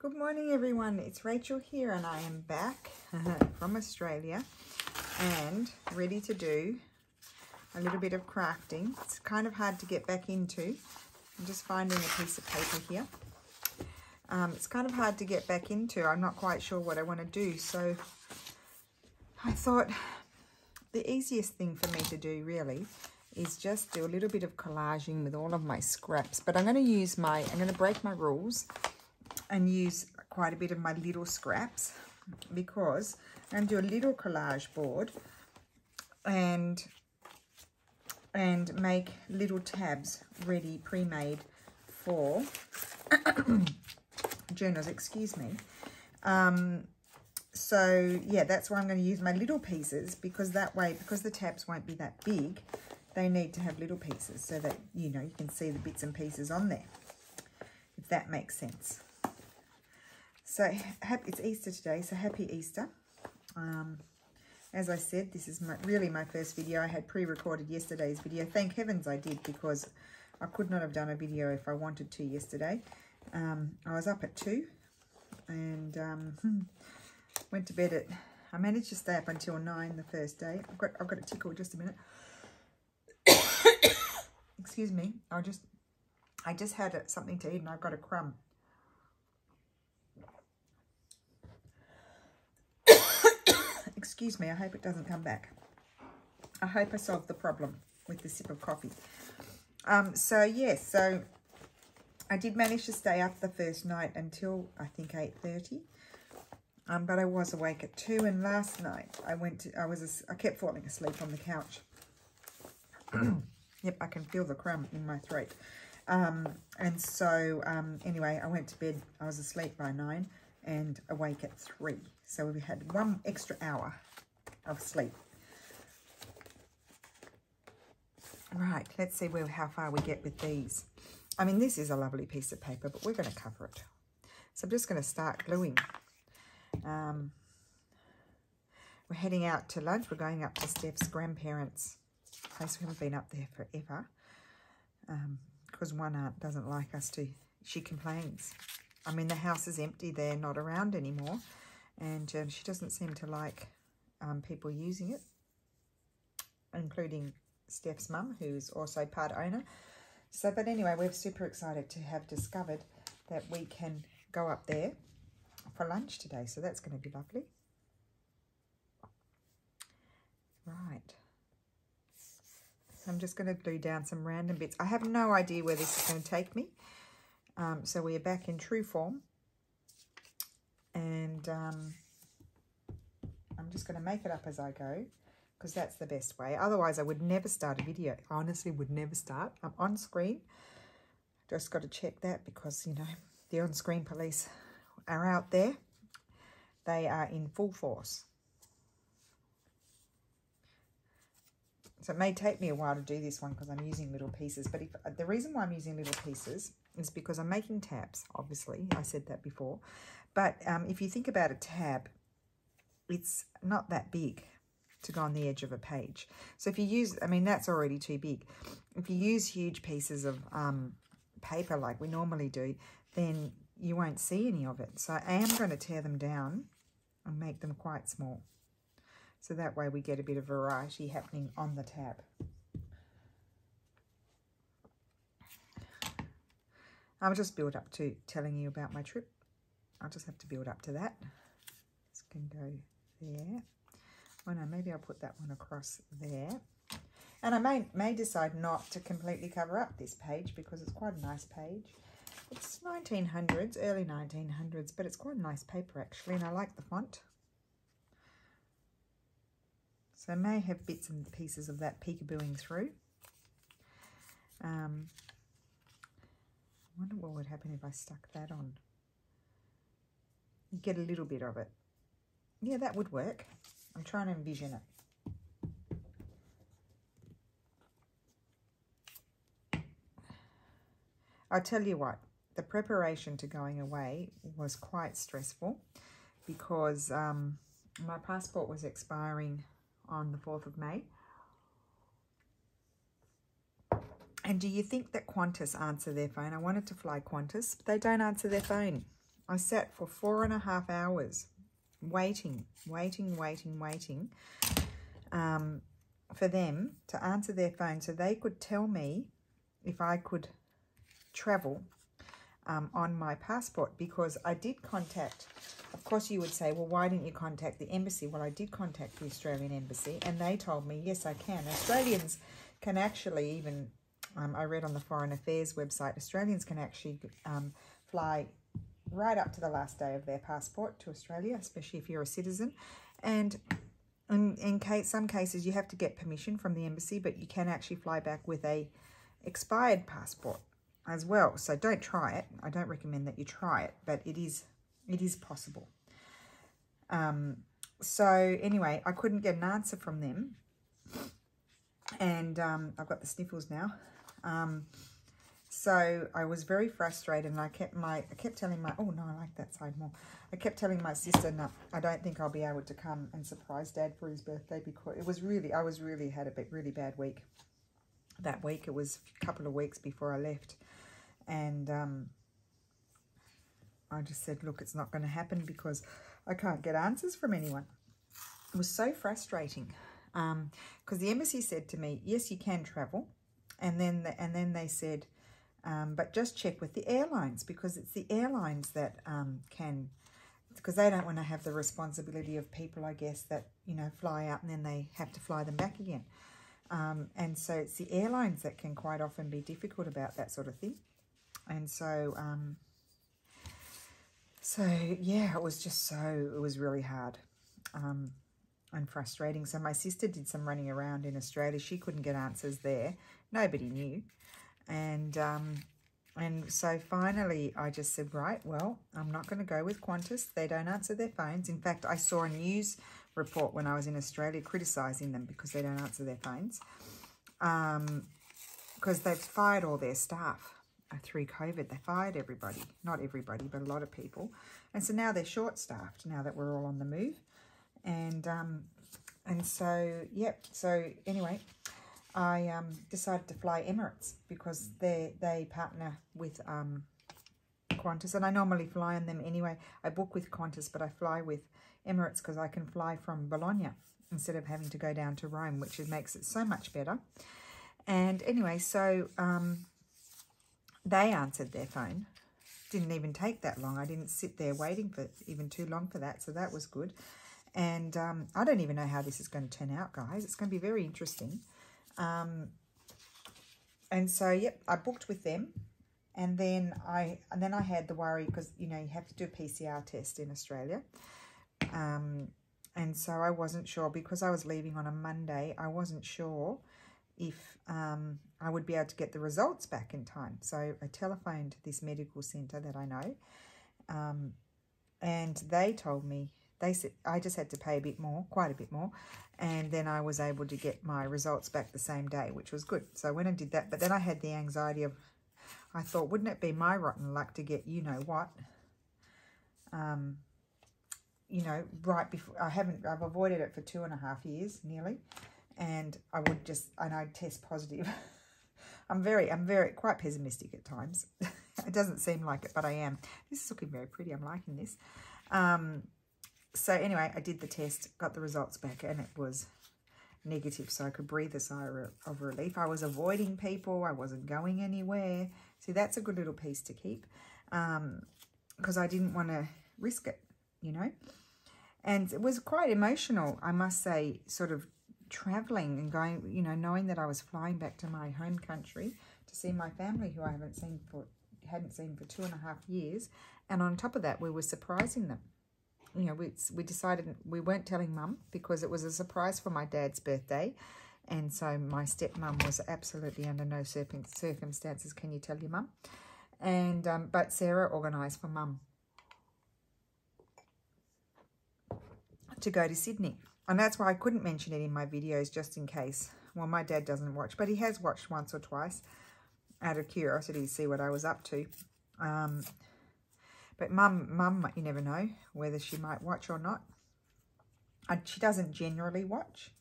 Good morning everyone, it's Rachel here and I am back from Australia and ready to do a little bit of crafting. It's kind of hard to get back into. I'm just finding a piece of paper here. It's kind of hard to get back into. I'm not quite sure what I want to do, so I thought the easiest thing for me to do really is just do a little bit of collaging with all of my scraps. But I'm going to break my rules and use quite a bit of my little scraps because I'm going to do a little collage board and make little tabs ready, pre-made for journals, excuse me. So yeah, that's why I'm going to use my little pieces, because that way, because the tabs won't be that big, they need to have little pieces so that, you know, you can see the bits and pieces on there, if that makes sense. So it's Easter today, so happy Easter. As I said, this is really my first video. I had pre-recorded yesterday's video. Thank heavens I did, because I could not have done a video if I wanted to yesterday. I was up at 2 and went to bed I managed to stay up until 9 the first day. I've got a tickle, just a minute. Excuse me. I just had something to eat and I got a crumb. Excuse me, I hope it doesn't come back. I hope I solved the problem with the sip of coffee. So yes, so I did manage to stay up the first night until I think 8:30. But I was awake at 2, and last night I kept falling asleep on the couch. Yep, I can feel the crumb in my throat. And so anyway, I went to bed. I was asleep by 9 and awake at 3. So we had 1 extra hour of sleep. Right, let's see how far we get with these. I mean, this is a lovely piece of paper, but we're going to cover it. So I'm just going to start gluing. We're heading out to lunch. We're going up to Steph's grandparents' place. We haven't been up there forever because one aunt doesn't like us to. She complains. I mean, the house is empty. They're not around anymore. And she doesn't seem to like people using it, including Steph's mum, who's also part owner. So, but anyway, we're super excited to have discovered that we can go up there for lunch today. So that's going to be lovely. Right. I'm just going to glue down some random bits. I have no idea where this is going to take me. So we are back in true form. And I'm just going to make it up as I go, because that's the best way. Otherwise, I would never start a video. I honestly would never start. I'm on screen. Just got to check that because, you know, the on-screen police are out there. They are in full force. So it may take me a while to do this one because I'm using little pieces. But the reason why I'm using little pieces is because I'm making tabs, obviously. I said that before. But if you think about a tab, it's not that big to go on the edge of a page. So if you use, I mean, that's already too big. If you use huge pieces of paper like we normally do, then you won't see any of it. So I am going to tear them down and make them quite small. So that way we get a bit of variety happening on the tab. I'll just build up to telling you about my trip. I'll just have to build up to that. This can go there. Oh no, maybe I'll put that one across there. And I may decide not to completely cover up this page because it's quite a nice page. It's 1900s, early 1900s, but it's quite a nice paper actually, and I like the font. So I may have bits and pieces of that peekabooing through. I wonder what would happen if I stuck that on. You get a little bit of it. Yeah, that would work. I'm trying to envision it. I'll tell you what, the preparation to going away was quite stressful because my passport was expiring on the 4th of May. And do you think that Qantas answer their phone? I wanted to fly Qantas, but they don't answer their phone I sat for 4.5 hours waiting for them to answer their phone so they could tell me if I could travel on my passport, because I did contact, of course you would say, well, why didn't you contact the embassy? Well, I did contact the Australian embassy and they told me, yes, I can. Australians can actually even, I read on the Foreign Affairs website, Australians can actually fly right up to the last day of their passport to Australia, especially if you're a citizen. And in some cases you have to get permission from the embassy, but you can actually fly back with a expired passport as well. So don't try it. I don't recommend that you try it, but it is possible. So anyway, I couldn't get an answer from them, and I've got the sniffles now. So I was very frustrated, and I kept telling my, oh no, I like that side more. I kept telling my sister, no, I don't think I'll be able to come and surprise Dad for his birthday, because it was really, I had a really bad week. That week, it was a couple of weeks before I left, and I just said, look, it's not going to happen because I can't get answers from anyone. It was so frustrating, because the embassy said to me, yes, you can travel, and then they said, but just check with the airlines, because it's the airlines that can, because they don't want to have the responsibility of people, I guess, that, you know, fly out and then they have to fly them back again. And so it's the airlines that can quite often be difficult about that sort of thing. And so, yeah, it was really hard and frustrating. So my sister did some running around in Australia. She couldn't get answers there. Nobody knew. And so finally I just said, right, well, I'm not going to go with Qantas. They don't answer their phones. In fact, I saw a news report when I was in Australia criticising them because they don't answer their phones, because they've fired all their staff through COVID. They fired everybody, not everybody, but a lot of people, and so now they're short-staffed now that we're all on the move. And so yep. So anyway, I decided to fly Emirates because they partner with Qantas, and I normally fly on them anyway. I book with Qantas, but I fly with Emirates because I can fly from Bologna instead of having to go down to Rome, which makes it so much better. And anyway, so they answered their phone. Didn't even take that long. I didn't sit there waiting for even too long for that, so that was good. And I don't even know how this is going to turn out, guys. It's going to be very interesting. And so, yep, I booked with them. And then I had the worry because, you know, you have to do a PCR test in Australia. And so I wasn't sure, because I was leaving on a Monday, I wasn't sure if I would be able to get the results back in time. So I telephoned this medical centre that I know, and they told me, they said I just had to pay a bit more, quite a bit more, and then I was able to get my results back the same day, which was good. So I went and did that, but then I had the anxiety of, I thought, wouldn't it be my rotten luck to get, you know what, you know, right before, I've avoided it for 2.5 years nearly, and I'd test positive. I'm quite pessimistic at times. It doesn't seem like it, but I am. This is looking very pretty. I'm liking this. So anyway, I did the test, got the results back, and it was negative, so I could breathe a sigh of relief. I was avoiding people. I wasn't going anywhere. See, that's a good little piece to keep, because I didn't want to risk it, you know. And it was quite emotional, I must say, sort of traveling and going, you know, knowing that I was flying back to my home country to see my family, who I hadn't seen for 2.5 years. And on top of that, we were surprising them. You know, we decided we weren't telling Mum because it was a surprise for my dad's birthday. And so my stepmum was absolutely under no circumstances can you tell your mum. And but Sarah organised for Mum to go to Sydney. And that's why I couldn't mention it in my videos, just in case. Well, my dad doesn't watch, but he has watched once or twice out of curiosity to see what I was up to. But Mum, you never know whether she might watch or not. She doesn't generally watch,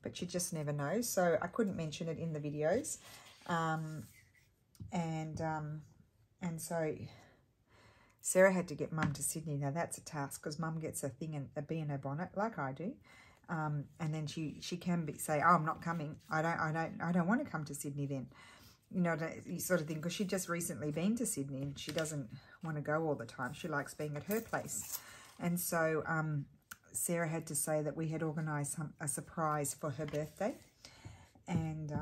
but you just never know. So I couldn't mention it in the videos. And Sarah had to get Mum to Sydney. Now that's a task because Mum gets a thing and a bee in her bonnet like I do, and then she can say, "Oh, I'm not coming. I don't want to come to Sydney then." You know, you sort of thing, because she'd just recently been to Sydney and she doesn't want to go all the time. She likes being at her place. And so Sarah had to say that we had organised a surprise for her birthday. And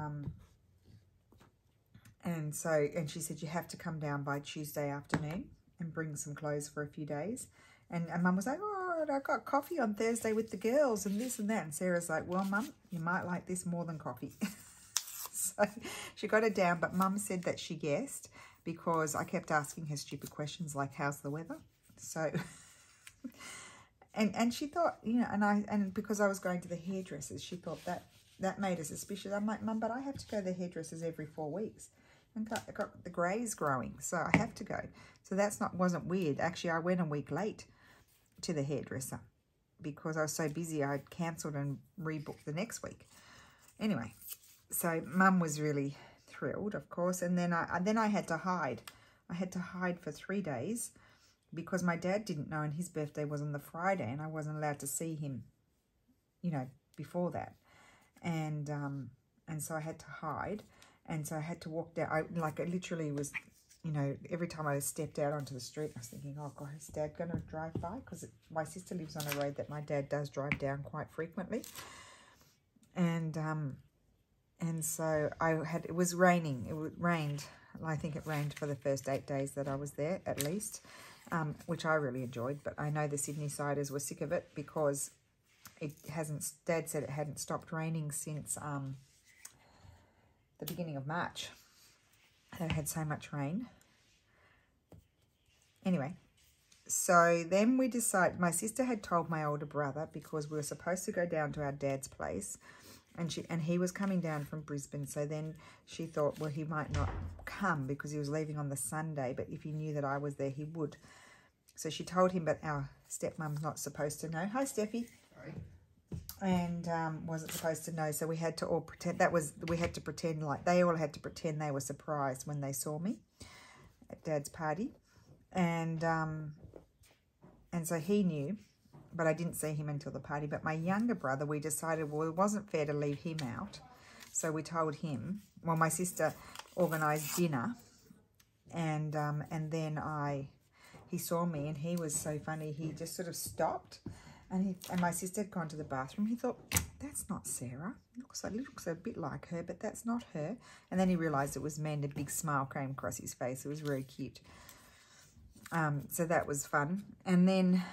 she said, you have to come down by Tuesday afternoon and bring some clothes for a few days. And Mum was like, oh, I got coffee on Thursday with the girls and this and that. And Sarah's like, well, Mum, you might like this more than coffee. So she got it down, but Mum said that she guessed because I kept asking her stupid questions like, how's the weather? So, and she thought, you know, and because I was going to the hairdressers, she thought that made her suspicious. I'm like, Mum, but I have to go to the hairdressers every 4 weeks. And I got the greys growing, so I have to go. So wasn't weird. Actually, I went a week late to the hairdresser because I was so busy. I'd cancelled and rebooked the next week. Anyway. So Mum was really thrilled, of course, and then I had to hide. I had to hide for 3 days because my dad didn't know, and his birthday was on the Friday, and I wasn't allowed to see him, you know, before that. And so I had to hide, and so I had to walk down. I literally was, you know, every time I stepped out onto the street, I was thinking, oh God, is Dad going to drive by? Because my sister lives on a road that my dad does drive down quite frequently, and so it was raining. It rained. I think it rained for the first 8 days that I was there, at least, which I really enjoyed. But I know the Sydney siders were sick of it because Dad said it hadn't stopped raining since the beginning of March. It had so much rain. Anyway, so then we decided, my sister had told my older brother because we were supposed to go down to our dad's place. And he was coming down from Brisbane, so then she thought, well, he might not come because he was leaving on the Sunday, but if he knew that I was there, he would. So she told him, but our stepmom's not supposed to know. Hi, Steffi. Hi. And wasn't supposed to know, so we had to all pretend, we had to pretend like, they all had to pretend they were surprised when they saw me at Dad's party. And so he knew. But I didn't see him until the party. But my younger brother, we decided, well, it wasn't fair to leave him out. So we told him, well, my sister organised dinner. And then he saw me and he was so funny. He just sort of stopped. And my sister had gone to the bathroom. He thought, that's not Sarah. It looks a bit like her, but that's not her. And then he realised it was me and a big smile came across his face. It was very cute. So that was fun. And then...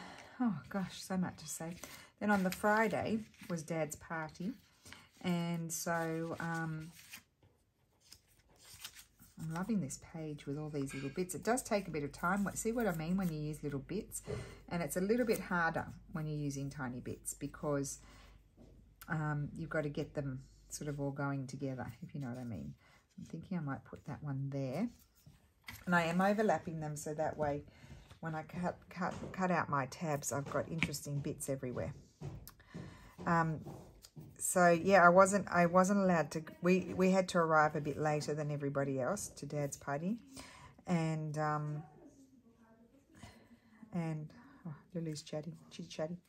oh, gosh, so much to say. Then on the Friday was Dad's party. And so I'm loving this page with all these little bits. It does take a bit of time. See what I mean when you use little bits? And it's a little bit harder when you're using tiny bits because you've got to get them sort of all going together, if you know what I mean. I'm thinking I might put that one there. And I am overlapping them so that way when I cut out my tabs, I've got interesting bits everywhere. So yeah, I wasn't allowed to. We had to arrive a bit later than everybody else to Dad's party, and oh, Lily's chit-chatting.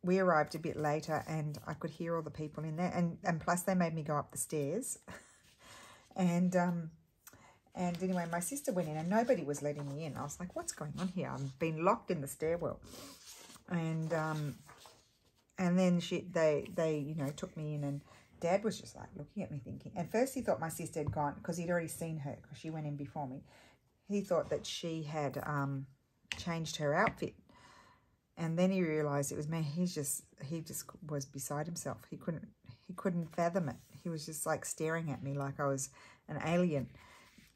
We arrived a bit later, and I could hear all the people in there, and plus they made me go up the stairs, And anyway, my sister went in and nobody was letting me in. I was like, what's going on here? I've been locked in the stairwell. And then they you know, took me in, and Dad was just like looking at me thinking. At first he thought my sister had gone because he'd already seen her because she went in before me. He thought that she had changed her outfit. And then he realised it was me. He just was beside himself. He couldn't fathom it. He was just like staring at me like I was an alien.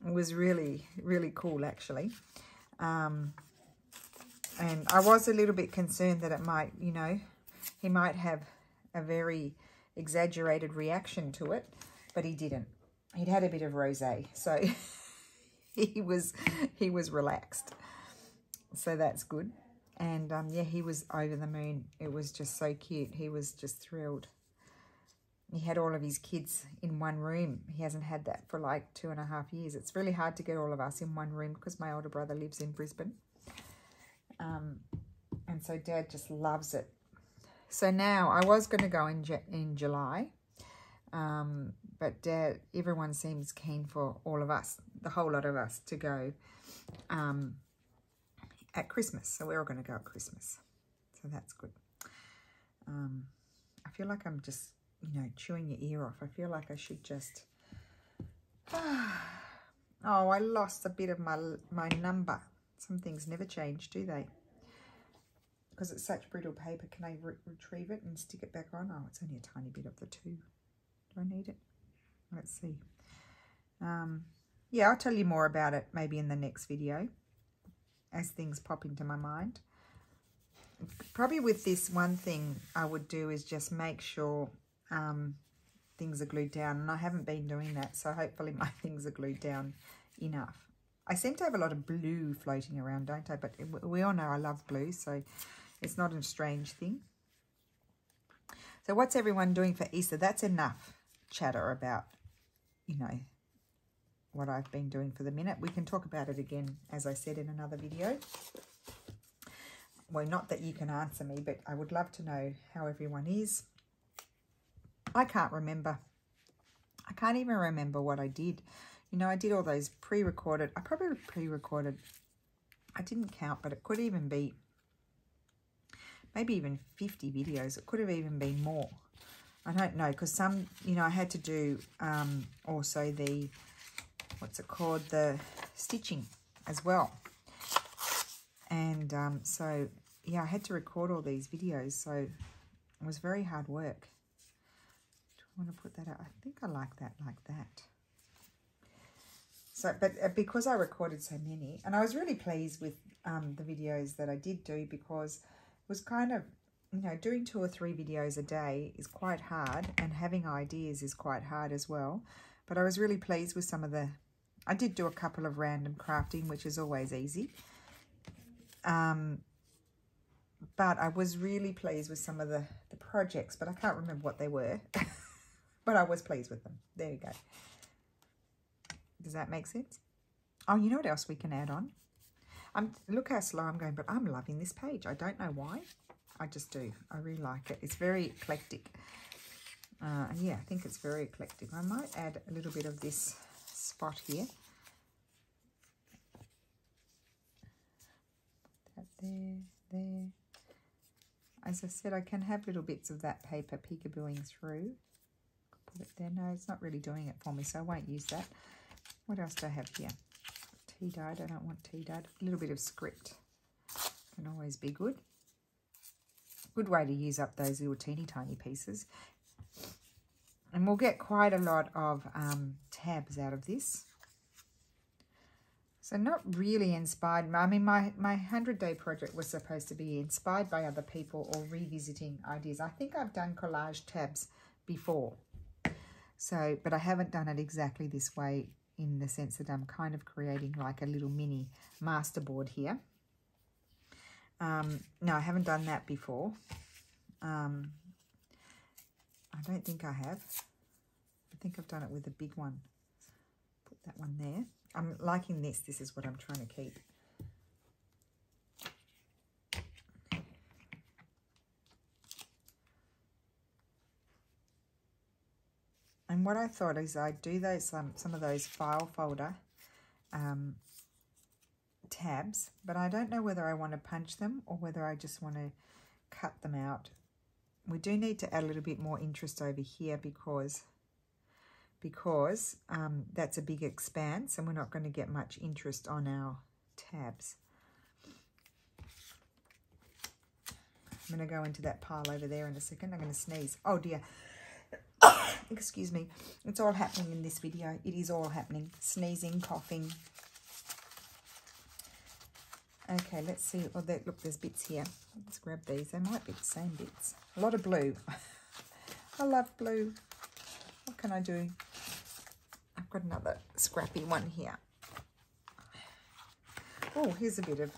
It was really, really cool, actually. And I was a little bit concerned that it might, you know, he might have a very exaggerated reaction to it, but he didn't. He'd had a bit of rosé, so he was relaxed. So that's good. And yeah, he was over the moon. It was just so cute. He was just thrilled. he had all of his kids in one room. He hasn't had that for like 2.5 years. It's really hard to get all of us in one room because my older brother lives in Brisbane. And so Dad just loves it. So now I was going to go in July, but Dad, everyone seems keen for all of us, the whole lot of us, to go at Christmas. So we're all going to go at Christmas. So that's good. I feel like I'm just, you know, chewing your ear off. I feel like I should just... Oh, I lost a bit of my number. Some things never change, do they? Because it's such brittle paper. Can I retrieve it and stick it back on? Oh, it's only a tiny bit of the 2. Do I need it? Let's see. Yeah, I'll tell you more about it maybe in the next video as things pop into my mind. Probably with this, one thing I would do is just make sure things are glued down. And I haven't been doing that, so hopefully my things are glued down enough. I seem to have a lot of blue floating around, don't I? But we all know I love blue, so it's not a strange thing. So what's everyone doing for Easter? That's enough chatter about, you know, what I've been doing for the minute. We can talk about it again, as I said, in another video. Well, not that you can answer me, but I would love to know how everyone is. I can't remember. I can't even remember what I did. You know, I did all those pre-recorded. I probably pre-recorded. I didn't count, but it could even be maybe even 50 videos. It could have even been more. I don't know, because some, you know, I had to do also the, what's it called, the stitching as well. And so, yeah, I had to record all these videos, so it was very hard work. Do I want to put that out? I think I like that like that. So, but because I recorded so many, and I was really pleased with the videos that I did do, because it was kind of, you know, doing 2 or 3 videos a day is quite hard, and having ideas is quite hard as well. But I was really pleased with some of the, I did do a couple of random crafting, which is always easy. But I was really pleased with some of the projects, but I can't remember what they were. But I was pleased with them. There you go. Does that make sense? Oh, you know what else we can add on? Look how slow I'm going, but I'm loving this page. I don't know why. I just do. I really like it. It's very eclectic. Yeah, I think it's very eclectic. I might add a little bit of this spot here. That there. As I said, I can have little bits of that paper peekabooing through. Put it there. No, it's not really doing it for me, so I won't use that. What else do I have here? Tea dyed. I don't want tea dyed. A little bit of script can always be good. Good way to use up those little teeny tiny pieces. And we'll get quite a lot of tabs out of this. So not really inspired. I mean, my 100-day project was supposed to be inspired by other people or revisiting ideas. I think I've done collage tabs before. So, but I haven't done it exactly this way, in the sense that I'm kind of creating like a little mini masterboard here. No, I haven't done that before. I don't think I have. I think I've done it with a big one. Put that one there. I'm liking this. This is what I'm trying to keep. And what I thought is I'd do those some of those file folder tabs, but I don't know whether I want to punch them or whether I just want to cut them out. We do need to add a little bit more interest over here because that's a big expanse and we're not going to get much interest on our tabs. I'm going to go into that pile over there in a second. I'm going to sneeze. Oh dear. Excuse me. It's all happening in this video. It is all happening. Sneezing, coughing. Okay, let's see. Oh, look, there's bits here. Let's grab these. They might be the same bits. A lot of blue. I love blue. What can I do? I've got another scrappy one here. Oh, here's a bit of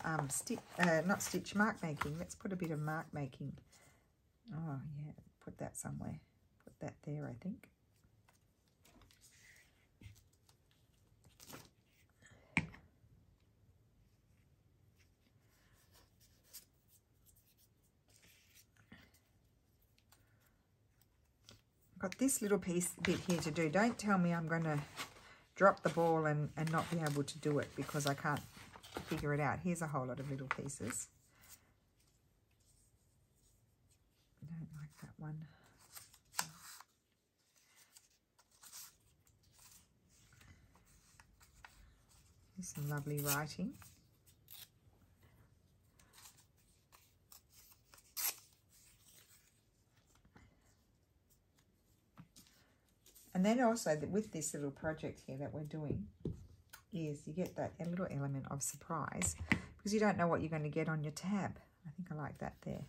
mark making. Let's put a bit of mark making. Oh, yeah. Put that somewhere. Put that there, I think. Got this little bit here to do. Don't tell me I'm going to drop the ball and not be able to do it because I can't figure it out. Here's a whole lot of little pieces. I don't like that one. Here's some lovely writing. And then also with this little project here that we're doing is you get that little element of surprise because you don't know what you're going to get on your tab. I think I like that there.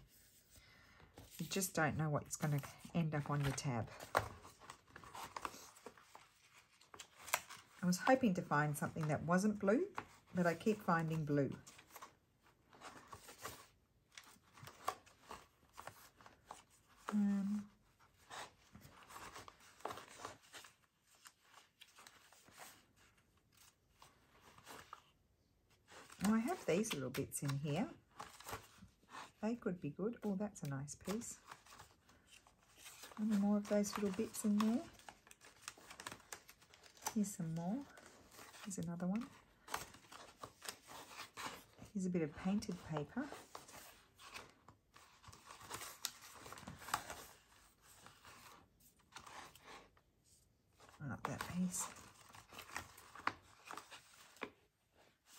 You just don't know what's going to end up on your tab. I was hoping to find something that wasn't blue, but I keep finding blue. I have these little bits in here. They could be good. Oh, that's a nice piece. Any more of those little bits in there? Here's some more. Here's another one. Here's a bit of painted paper. I like that piece.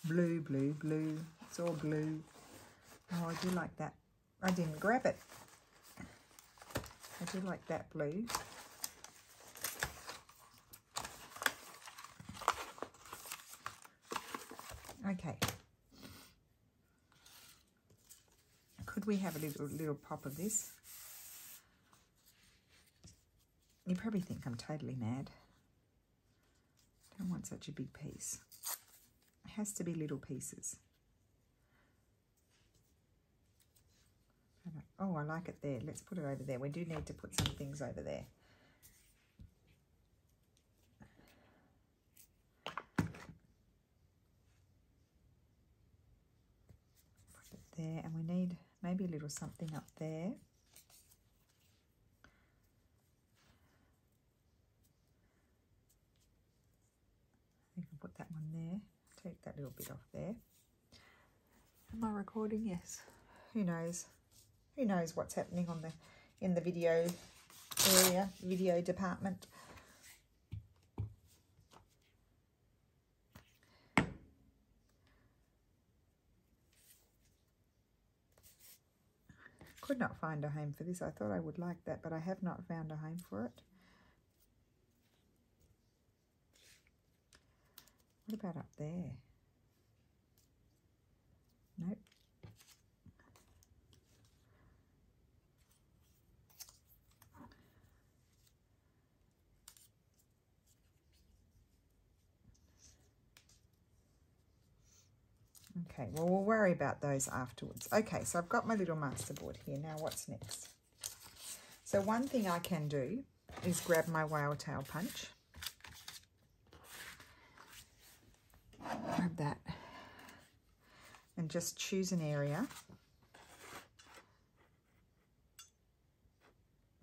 Blue, blue, blue. It's all blue. Oh, I do like that. I didn't grab it. I do like that blue. Okay. Could we have a little pop of this? You probably think I'm totally mad. I don't want such a big piece. It has to be little pieces. Oh, I like it there. Let's put it over there. We do need to put some things over there. Put it there, and we need maybe a little something up there. I think I'll put that one there. Take that little bit off there. Am I recording? Yes. Who knows? Who knows what's happening on in the video area, video department. Could not find a home for this. I thought I would like that, but I have not found a home for it. What about up there? Nope. Okay, well, we'll worry about those afterwards. Okay, so I've got my little masterboard here. Now what's next? So one thing I can do is grab my whale tail punch. Grab that. And just choose an area.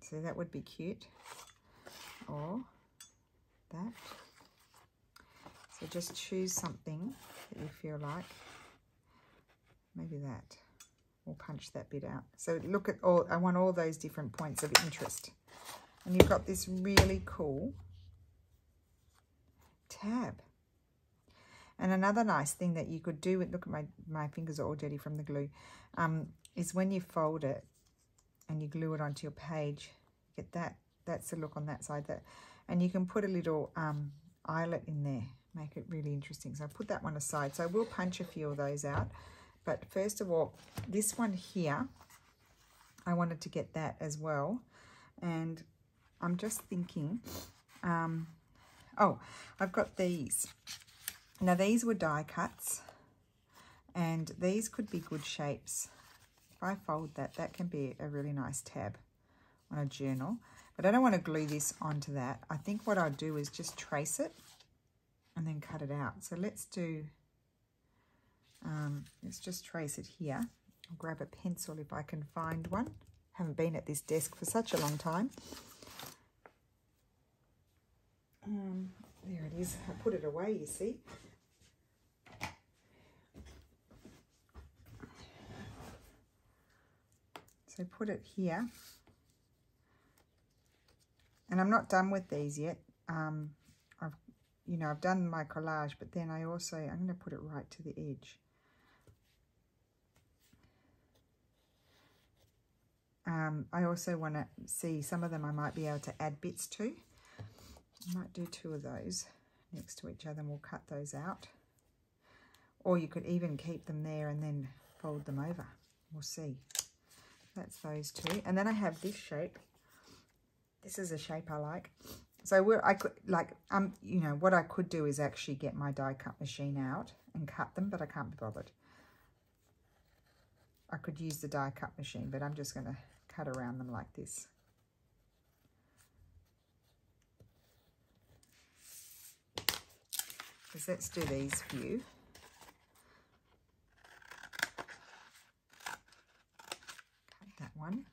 So that would be cute. Or that. So just choose something that you feel like. Maybe that. We'll punch that bit out. So look at all, I want all those different points of interest. And you've got this really cool tab. And another nice thing that you could do, look at my fingers are all dirty from the glue, is when you fold it and you glue it onto your page, get that, that's the look on that side. And you can put a little eyelet in there, make it really interesting. So I put that one aside. So we'll punch a few of those out. But first of all, this one here, I wanted to get that as well. And I'm just thinking, oh, I've got these. Now these were die cuts, and these could be good shapes. If I fold that, that can be a really nice tab on a journal. But I don't want to glue this onto that. I think what I'll do is just trace it and then cut it out. So let's do, let's just trace it here. I'll grab a pencil if I can find one. Haven't been at this desk for such a long time. There it is. I put it away, you see. So put it here. And I'm not done with these yet. I've done my collage, but then I'm going to put it right to the edge. I also want to see some of them I might be able to add bits to. I might do 2 of those next to each other and we'll cut those out. Or you could even keep them there and then fold them over. We'll see. That's those 2. And then I have this shape. This is a shape I like. So what I could do is actually get my die cut machine out and cut them, but I can't be bothered. I could use the die cut machine, but I'm just going to cut around them like this. Because let's do these for you. Cut that one.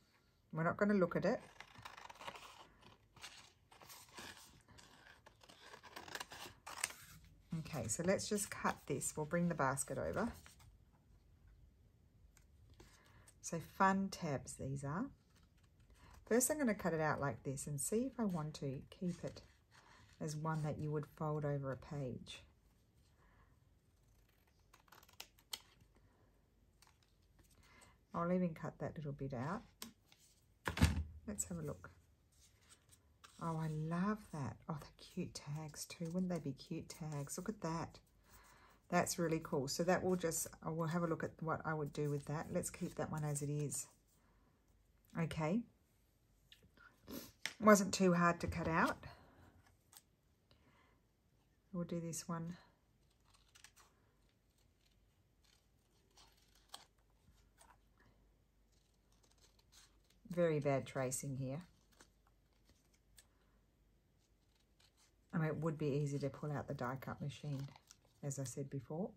We're not going to look at it. Okay, so let's just cut this. We'll bring the basket over. So fun tabs these are. First I'm going to cut it out like this and see if I want to keep it as one that you would fold over a page. I'll even cut that little bit out. Let's have a look. Oh, I love that. Oh, the cute tags too. Wouldn't they be cute tags? Look at that. That's really cool. So that will just, we'll have a look at what I would do with that. Let's keep that one as it is. Okay. Wasn't too hard to cut out. We'll do this one. Very bad tracing here. I mean, it would be easy to pull out the die cut machine, as I said before.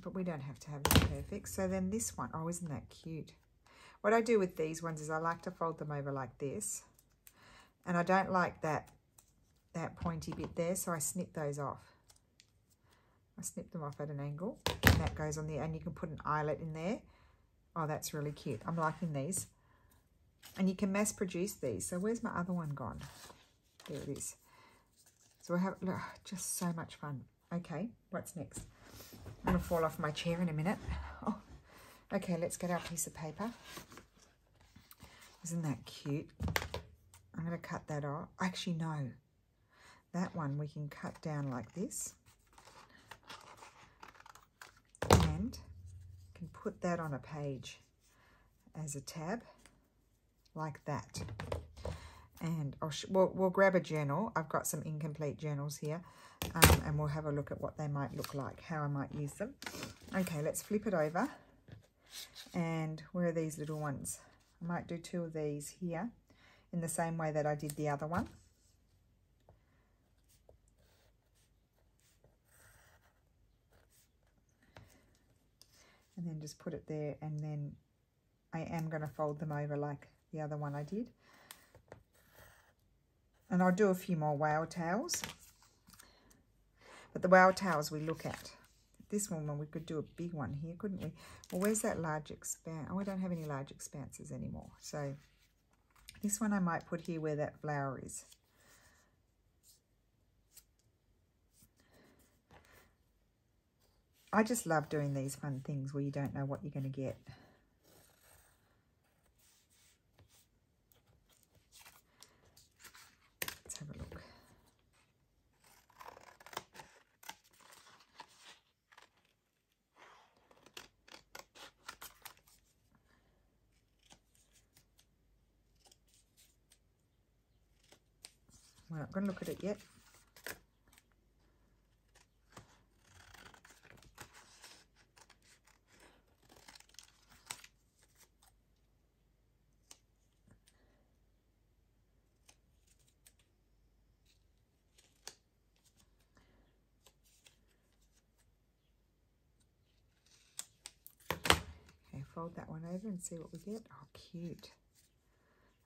But we don't have to have it perfect. So then this one, oh, isn't that cute? What I do with these ones is I like to fold them over like this. And I don't like that pointy bit there, so I snip those off. I snip them off at an angle, and that goes on there, and you can put an eyelet in there. Oh, that's really cute. I'm liking these. And you can mass produce these. So where's my other one gone? There it is. So we have, look, just so much fun. Okay, what's next? I'm going to fall off my chair in a minute. Oh, okay, let's get our piece of paper. Isn't that cute? I'm going to cut that off. Actually, no. That one we can cut down like this. And can put that on a page as a tab. Like that. And we'll grab a journal. I've got some incomplete journals here, and we'll have a look at what they might look like, how I might use them. Okay, let's flip it over. And where are these little ones? I might do 2 of these here in the same way that I did the other one. And then just put it there, and then I am going to fold them over like the other one I did. And I'll do a few more whale tails. But the whale tails we look at. This one, we could do a big one here, couldn't we? Well, where's that large expanse? Oh, we don't have any large expanses anymore. So this one I might put here where that flower is. I just love doing these fun things where you don't know what you're going to get. Let's have a look. We're not going to look at it yet. fold that one over and see what we get. Oh, cute.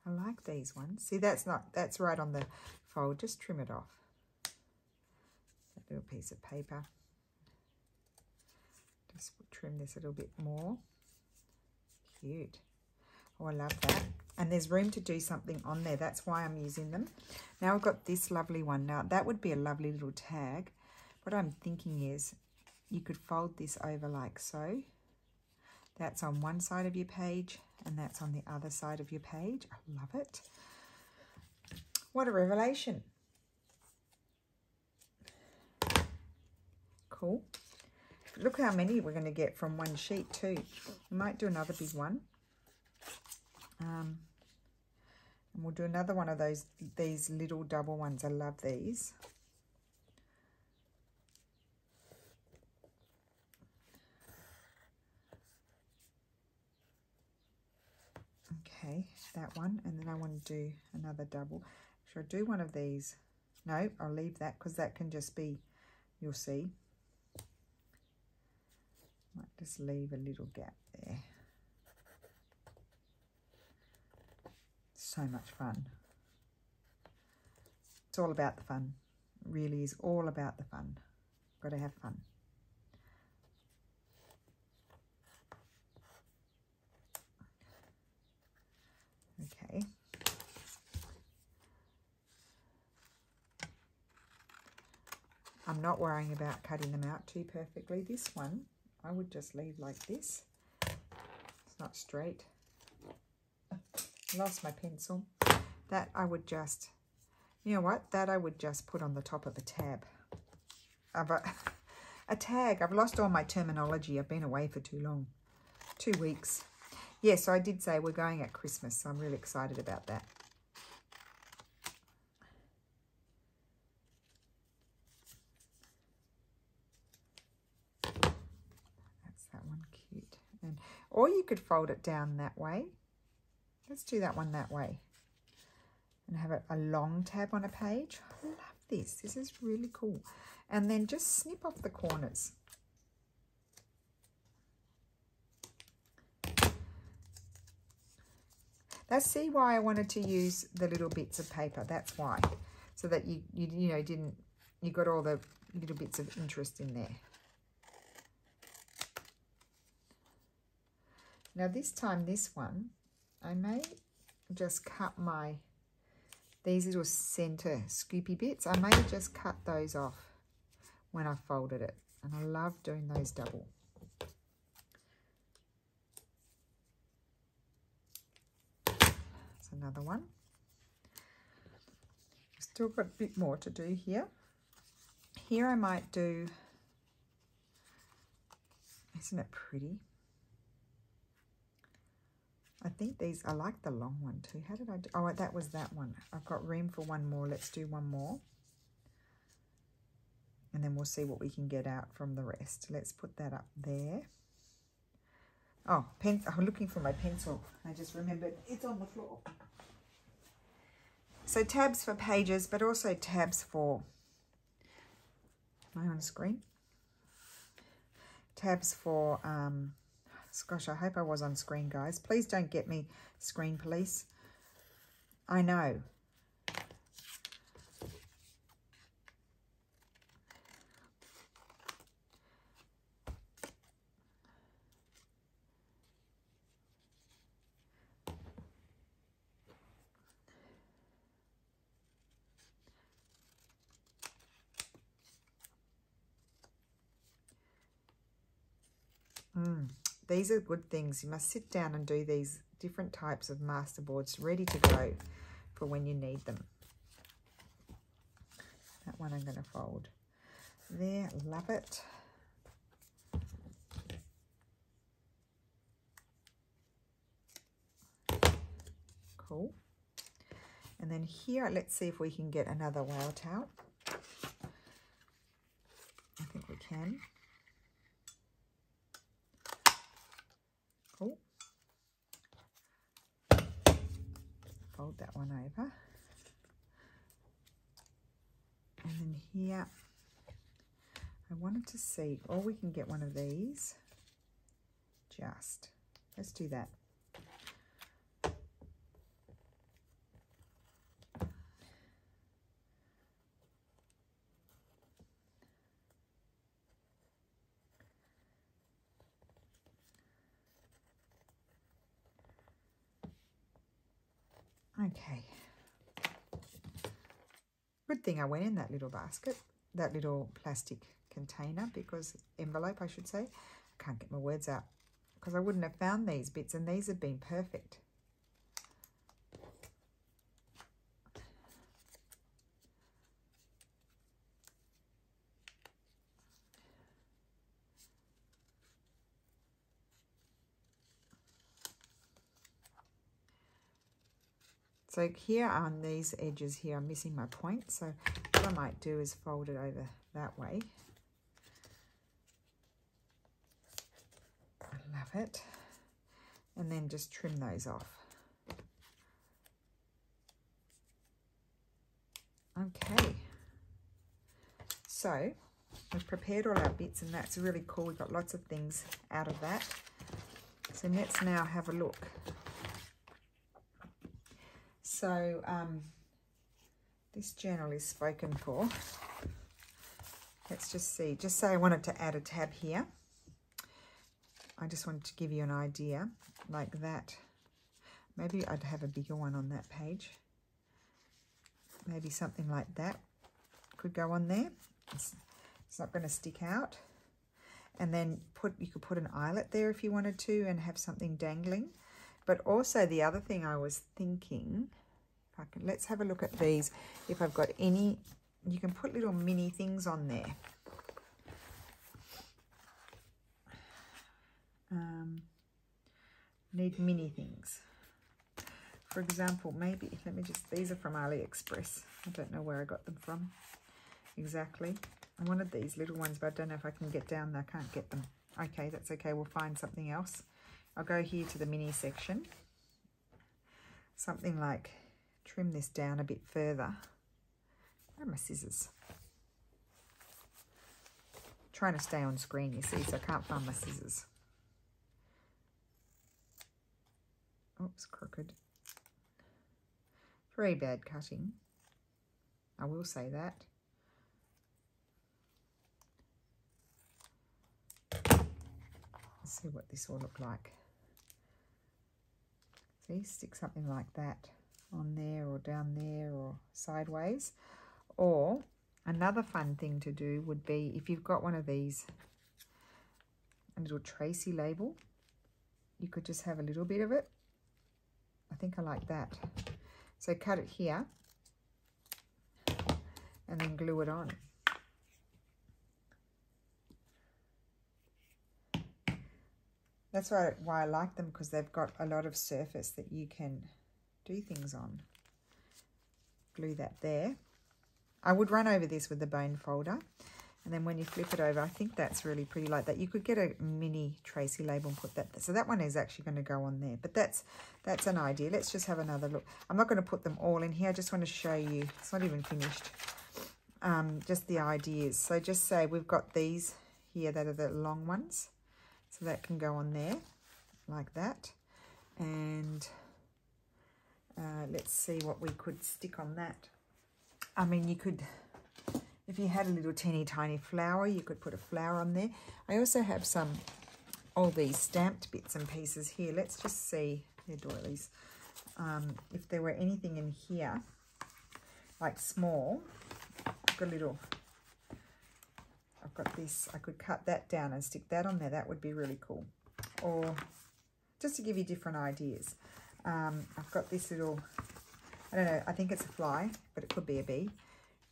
I like these ones. See, that's right on the fold. Just trim it off. That little piece of paper. Just trim this a little bit more. Cute. Oh, I love that. And there's room to do something on there. That's why I'm using them. Now I've got this lovely one. Now that would be a lovely little tag. What I'm thinking is you could fold this over like so. That's on one side of your page and that's on the other side of your page. I love it. What a revelation. Cool. Look how many we're going to get from one sheet too. We might do another big one. And we'll do another one of these little double ones. I love these. Okay, that one. And then I want to do another double. Should I do one of these? No, I'll leave that because that can just be, you'll see. Might just leave a little gap there. So much fun. It's all about the fun. It really is all about the fun. Got to have fun. Okay. I'm not worrying about cutting them out too perfectly. This one, I would just leave like this. It's not straight. Lost my pencil. That I would just, you know what? That I would just put on the top of a tab. A tag. I've lost all my terminology. I've been away for too long. 2 weeks. Yes, I did say we're going at Christmas, so I'm really excited about that. That's that one, cute. And or you could fold it down that way. Let's do that one that way. And have a long tab on a page. I love this. This is really cool. And then just snip off the corners. That's see why I wanted to use the little bits of paper. That's why. So that you know you got all the little bits of interest in there. Now this time, this one, I may just cut these little center scoopy bits. I may just cut those off when I folded it. And I love doing those double. That's another one. Still got a bit more to do here. Here I might do, isn't it pretty? I think these, I like the long one too. How did I do? Oh, that was that one. I've got room for one more. Let's do one more. And then we'll see what we can get out from the rest. Let's put that up there. Oh, I'm looking for my pencil. I just remembered it's on the floor. So tabs for pages, but also tabs for, am I on screen? Tabs for, gosh, I hope I was on screen, guys. Please don't get me screen police. I know. These are good things. You must sit down and do these different types of masterboards ready to go for when you need them. That one I'm going to fold there. Love it. Cool. And then here, let's see if we can get another wow towel. I think we can. Cool. Fold that one over. And then here, I wanted to see, or we can get one of these. Just Let's do that. Okay. Good thing I went in that little basket, that little plastic container, because envelope, I should say. I can't get my words out, because I wouldn't have found these bits, and these have been perfect. So here on these edges here, I'm missing my point. So what I might do is fold it over that way. I love it. And then just trim those off. Okay. So we've prepared all our bits, and that's really cool. We've got lots of things out of that. So let's now have a look. So this journal is spoken for. Let's just see. Just say I wanted to add a tab here. I just wanted to give you an idea like that. Maybe I'd have a bigger one on that page. Maybe something like that could go on there. It's not going to stick out. And then you could put an eyelet there if you wanted to, and have something dangling. But also the other thing I was thinking, let's have a look at these. If I've got any, you can put little mini things on there. Need mini things. For example, maybe, let me just, these are from AliExpress. I don't know where I got them from exactly. I wanted these little ones, but I don't know if I can get down there. I can't get them. Okay, that's okay. We'll find something else. I'll go here to the mini section. Something like, trim this down a bit further. Where are my scissors? Trying to stay on screen, you see, so I can't find my scissors. Oops, crooked. Very bad cutting. I will say that. Let's see what this will look like. See, stick something like that on there or down there or sideways. Or another fun thing to do would be, if you've got one of these, a little Tracy label, you could just have a little bit of it. I think I like that. So cut it here and then glue it on. That's why I like them, because they've got a lot of surface that you can do things on. Glue that there. I would run over this with the bone folder, and then when you flip it over, I think that's really pretty like that. You could get a mini Tracy label and put that there. So that one is actually going to go on there, but that's an idea. Let's just have another look. I'm not going to put them all in here. I just want to show you. It's not even finished. Just the ideas. So just say we've got these here that are the long ones. So that can go on there like that. And let's see what we could stick on that. I mean, you could, if you had a little teeny tiny flower, you could put a flower on there. I also have all these stamped bits and pieces here. Let's just see, they're doilies. If there were anything in here, like small, I've got this, I could cut that down and stick that on there. That would be really cool. Or just to give you different ideas. I've got this little, I don't know, I think it's a fly, but it could be a bee.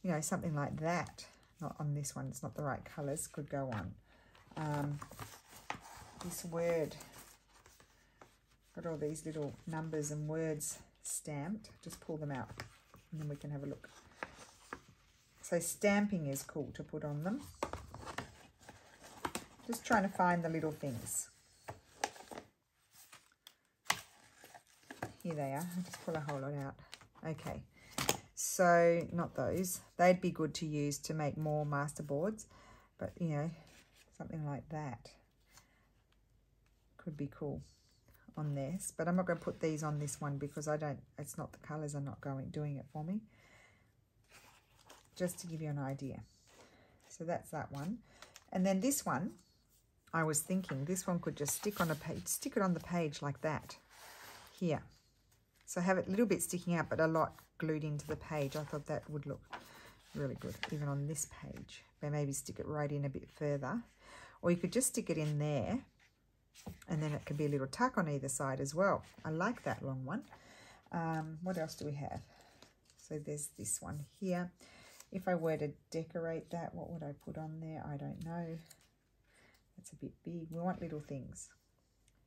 You know, something like that. Not on this one, it's not the right colours, could go on. This word, got all these little numbers and words stamped. Just pull them out and then we can have a look. So stamping is cool to put on them. Just trying to find the little things. Here they are. I'll just pull a whole lot out. Okay. So, not those. They'd be good to use to make more masterboards. But, you know, something like that could be cool. on this, but I'm not going to put these on this one because it's not, the colours are not doing it for me. Just to give you an idea. So that's that one. And then this one, I was thinking this one could just stick on a page, stick it on the page like that here. So have it a little bit sticking out, but a lot glued into the page. I thought that would look really good, even on this page. But maybe stick it right in a bit further. Or you could just stick it in there, and then it could be a little tuck on either side as well. I like that long one. What else do we have? So there's this one here. If I were to decorate that, what would I put on there? I don't know. That's a bit big. We want little things.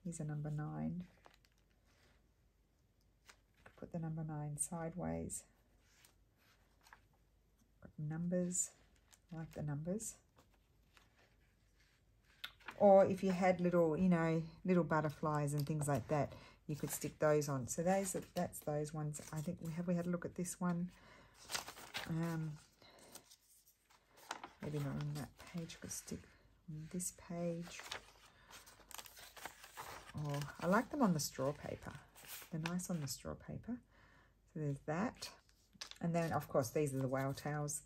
Here's a number 9. Put the number 9 sideways. Got numbers. I like the numbers. Or if you had little, you know, little butterflies and things like that, you could stick those on. So that's those ones. I think we had a look at this one. Maybe not on that page. Could stick on this page. Or I like them on the straw paper. They're nice on the straw paper. So there's that. And then, of course, these are the whale tails.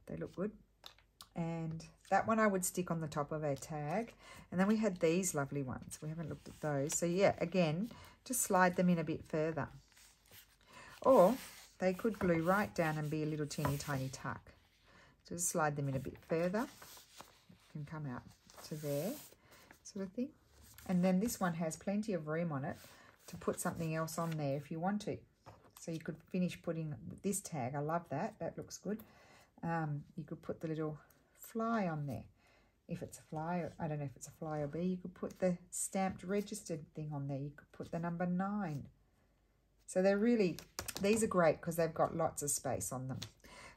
They look good. And that one I would stick on the top of our tag. And then we had these lovely ones. We haven't looked at those. So, yeah, again, just slide them in a bit further. Or they could glue right down and be a little teeny tiny tuck. Just slide them in a bit further. It can come out to there, sort of thing. And then this one has plenty of room on it to put something else on there if you want to. So you could finish putting this tag. I love that. That looks good. You could put the little fly on there. If it's a fly, I don't know if it's a fly or bee, you could put the stamped registered thing on there. You could put the number 9. So they're really, these are great because they've got lots of space on them.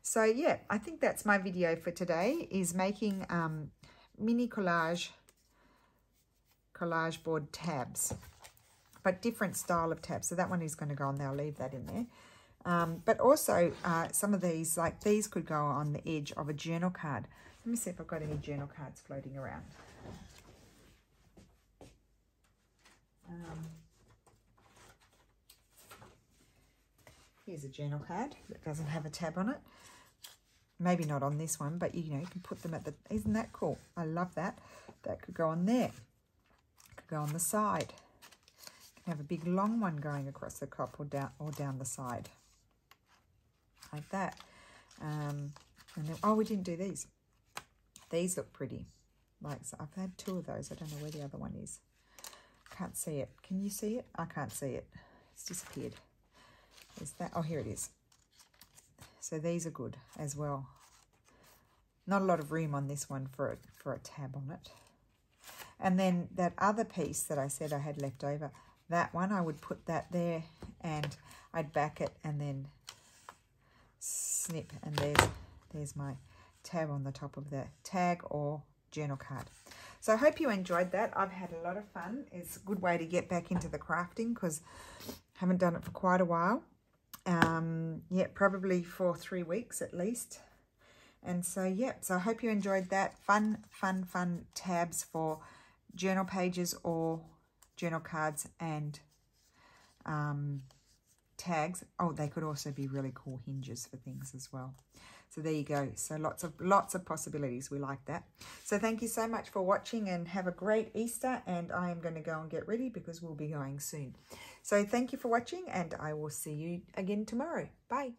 So yeah, I think that's my video for today, is making mini collage board tabs, but different style of tabs. So that one is going to go on there. I'll leave that in there. But also some of these, like these, could go on the edge of a journal card. Let me see if I've got any journal cards floating around. Here's a journal card that doesn't have a tab on it. Maybe not on this one, but you know, you can put them at the, isn't that cool? I love that. That could go on there. Could go on the side. You can have a big long one going across the top or down the side. Like that. And then, oh, we didn't do these. These look pretty. Like, so I've had 2 of those. I don't know where the other one is. Can't see it. Can you see it? I can't see it. It's disappeared. Is that? Oh, here it is. So these are good as well. Not a lot of room on this one for a tab on it. And then that other piece that I said I had left over, that one, I would put that there and I'd back it and then snip, and there's my tab on the top of the tag or journal card. So I hope you enjoyed that. I've had a lot of fun. It's a good way to get back into the crafting because I haven't done it for quite a while. Yeah, probably for 3 weeks at least. And so, yeah, so I hope you enjoyed that. Fun tabs for journal pages or journal cards and tags. Oh, they could also be really cool hinges for things as well. So there you go. So lots of possibilities. We like that. So thank you so much for watching and have a great Easter. And I am going to go and get ready because we'll be going soon. So thank you for watching and I will see you again tomorrow. Bye.